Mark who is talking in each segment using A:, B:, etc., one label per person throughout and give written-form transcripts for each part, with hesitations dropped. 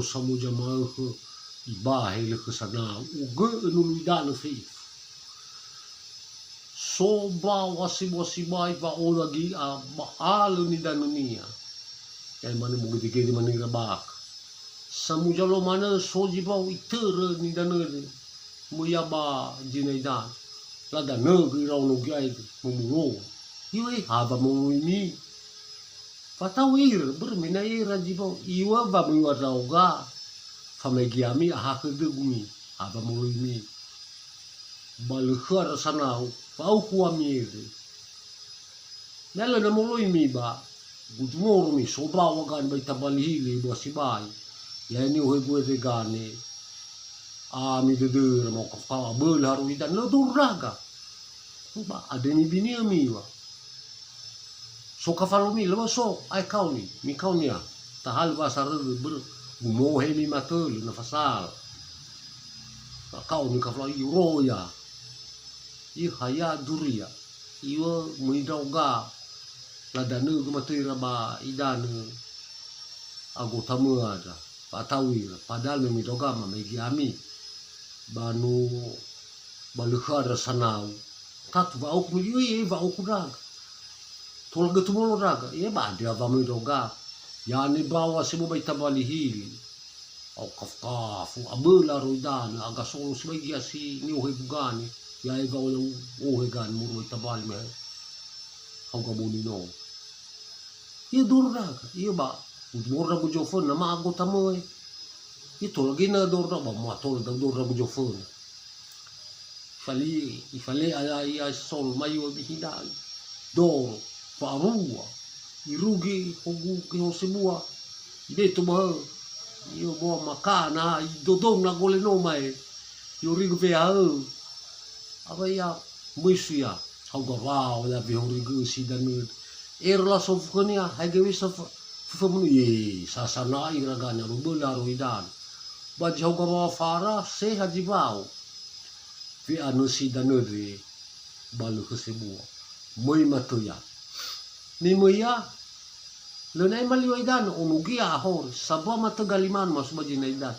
A: samuja mahe ibahe le kesana uge nulu idana fi soba wasi ba olagi a mahalo ni danunia ay mana mo gede mani rabak samuja lo mana soji ba itere ni danere mo yaba jinaidan la danere ra no gai mo iwe haba mo ini fatawir bermina ira jibo iwa ba mo rauga famegiami aha kedegumi haba mo ini balkhar sanau pau kuamire nela na mo ini ba gudmor mi soba wagan bai tabalhili bo sibai ya ni hoy go regane a mi de mo ka bel haru idan lo duraga ba ada ni bini mi wa so kafalomi lo so ai kauni mi kaunia tahal basar ber mo he mi matul na fasal ka kauni kafalo iro ya i haya duria iwa muidoga la danu ko matira ba idanu agota muada patawir padahal mi doga ma megi ami banu balukhar sanau kat ba ok mi ye ba ok raga tol getu mo raga ye ba dia ba mi doga yani bawa sebo bai tabali hili au kafkafu abula roidan aga solo sebagai si ni ohe bugani ya e ba ohe gan mo bai tabali me au ka boni no ye dorraga ye ba dorra go jofon na ma agota mo ye tol gina dorra ba ma tol da dorra go jofon ifale ya sol mayo bihidan do parua irugi hogu ke hosebua beto ba yo bo makana dodong na gole no mai yo rigo pe ha aba ya muisia hoga wow da bi horigo si dan erla sofkonia hage wi sof fomunu ye sasana iragana bola roidan ba hoga ba fara se hajibao vi anu si danuri balu hosebua moi matoya ni moya lenai maliwaidan onugi ahor sabwa matagaliman mas majinaidan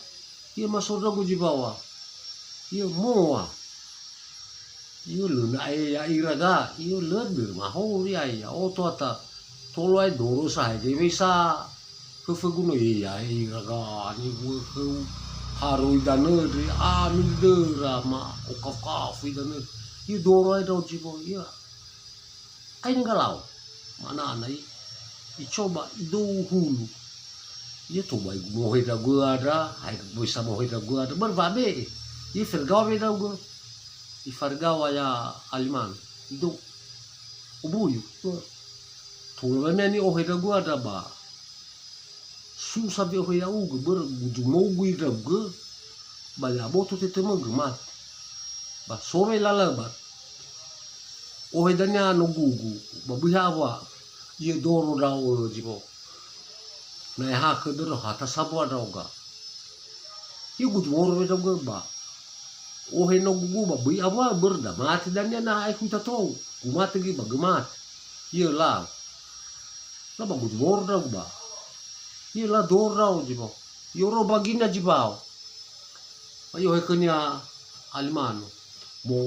A: ia masor ragu jibawa ia moa ia lenai ya iraga ia lebir mahor ya oto ata tolai doro sai de bisa kefuguno ya iraga ni wu haruidan de amildera ma okaf idan ia doro ai do jibo ia ai ngalau mana anai icoba do hulu ia to bai mohe da guada ai bisa mohe da guada berbabe i fergawa da go i fergawa ya aliman do ubuyu to lene ni ohe da guada ba su sabe ohe ya ugo ber buju mogu da go ba ya boto tete mat ba sore lala ba ohe danya no gugu ba bihawa ye doro rao jibo na ha ke doro hata sabwa roga ye gud moro da ba o he no gugu ba bi awa berda mati dan na ai kuta to kumat gi ba gemat ye la ba gud moro da ba ye la doro rao jibo yo ro bagina jibao ayo he kenya alimano mo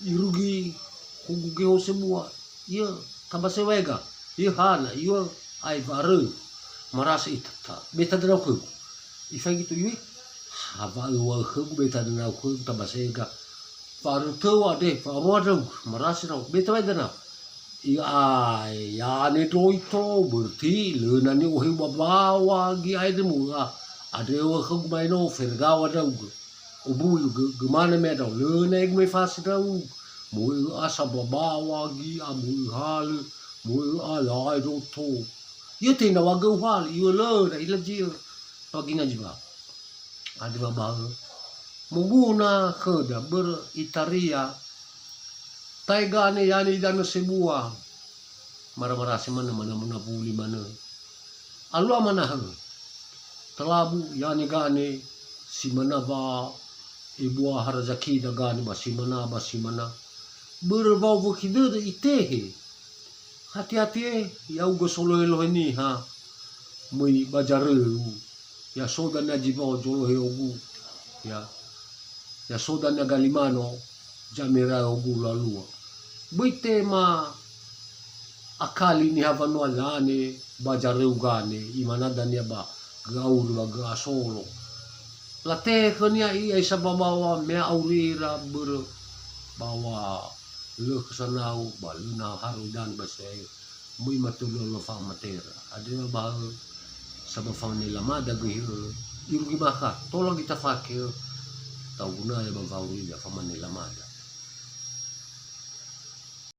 A: irugi kugu ge semua ye kabase wega ye hana yo ai baru marasa itata beta dana ku ifa gitu yui haba wa ku beta dana ku kabase ga baru to ade baru ada marasa na beta wega na ai ya ni doito berti lena ni ohi bawa gi ai demu ade wa ku mai no fergawa da ubu gimana me da lena ig me fas da mui asa babawa gi amui hal mui ala do to ye tina waga hal yo le da ila ji pagina jiba adi baba muguna khada ber itaria taigane yani dan sebua mara-mara semana mana buli mana alwa mana ha talabu yani gane si mana ba ibu harazaki da gane ba si mana berbau bukida de itehe hati-hati ya ugo solo elo ini ha mui bajaru ya soda na jivo jolo he ogu ya soda na galimano jamira ogu lalua boite ma akali ni havano alane bajareu gane imanada ni ba gaur ba ga solo la te khania I sa bawa me aurira ber bawa le kesanau ba luna haru dan ba se mui matulo lo fa matera adena ba sa ba fa ni lamada ge irugi maka tolong kita fakir tau guna ya ba fauri ya fa mani lamada